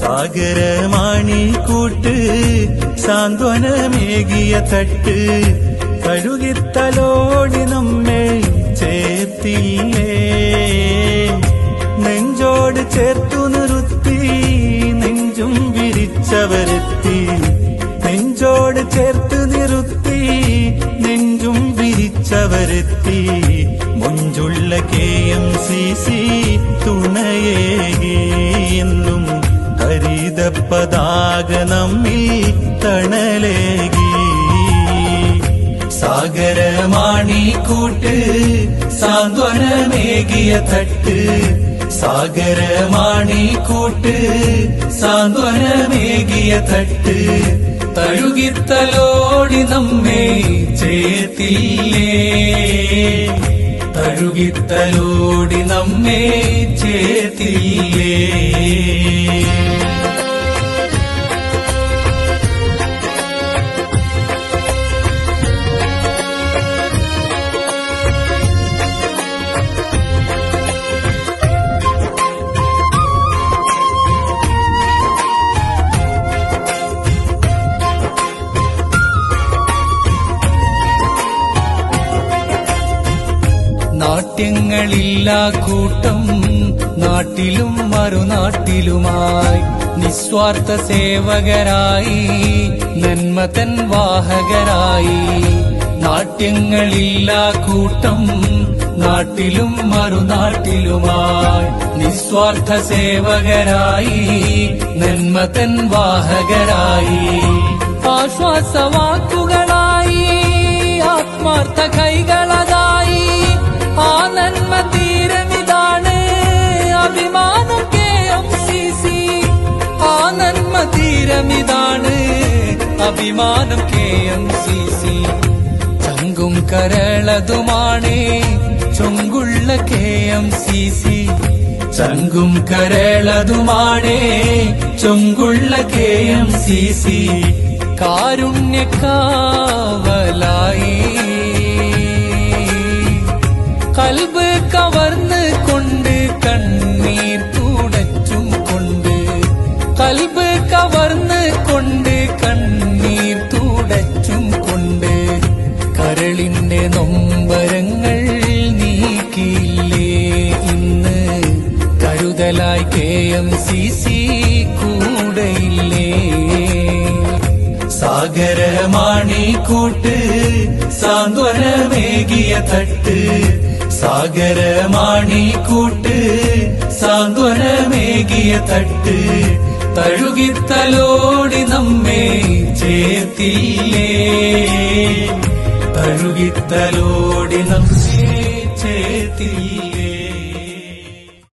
സാഗരമാണിക്കൂട്ട് സാന്ത്വനമേകിയ തട്ട് കഴുകിത്തലോടി നമ്മെ ചേർത്തില്ലേ. നെഞ്ചോട് ചേർത്തു നിർത്തി നെഞ്ചും വിരിച്ചവരെത്തി. നെഞ്ചോട് ചേർത്ത് നിർത്തി നെഞ്ചും വിരിച്ചവരെത്തി. മൊഞ്ചുള്ള KMCC തുണയേകി എന്നും ഹരിത പതാക നമ്മിൽ തണലേകി. സാഗരമാണിക്കൂട്ട് സാന്ത്വനമേകിയ തട്ട് സാഗരമാണിക്കൂട്ട് സാന്ത്വനമേകിയ തട്ട് തഴുകിത്തലോടി നമ്മെ ചേർത്തില്ലേ. തഴുകിത്തലോടി നമ്മെ ചേർത്തില്ലേ. നാട്യങ്ങളില്ലാ കൂട്ടം നാട്ടിലും മറുനാട്ടിലുമായി നിസ്വാർത്ഥ സേവകരായി നന്മതൻ വാഹകരായി. നാട്യങ്ങളില്ലാ കൂട്ടം നാട്ടിലും മറുനാട്ടിലുമായി നിസ്വാർത്ഥ സേവകരായി നന്മതൻ വാഹകരായി. ആശ്വാസവാക്കുകളായി ആത്മാർത്ഥ കൈകളതായി. ആ നന്മ തീരമിതാണ് അഭിമാനം KMCC. ആ നന്മ തീരമിതാണ് അഭിമാനം KMCC. ചങ്കും കരളതുമാണ് ചൊങ്കുള്ള KMCC. ചങ്കും കരളതുമാണ് ചൊങ്കുള്ള KMCC. കാരുണ്യക്കാവലായി കൽബ് കവർന്ന് കൊണ്ട് കണ്ണീർ തുടച്ചും കൊണ്ട്. കൽബ് കവർന്ന് കൊണ്ട് കണ്ണീർ തുടച്ചും കൊണ്ട്. കരളിന്റെ നൊമ്പരങ്ങൾ നീക്കിയില്ലേ ഇന്ന് കരുതലായി KMCC കൂടെയില്ലേ. സാഗരമാണിക്കൂട്ട് സാന്ത്വനമേകിയ തട്ട് സാഗരമാണിക്കൂട്ട് സാന്ത്വനമേകിയ തട്ട് തഴുകിത്തലോടി നമ്മെ ചേർത്തില്ലേ. തഴുകിത്തലോടി നമ്മെ ചേർത്തില്ലേ.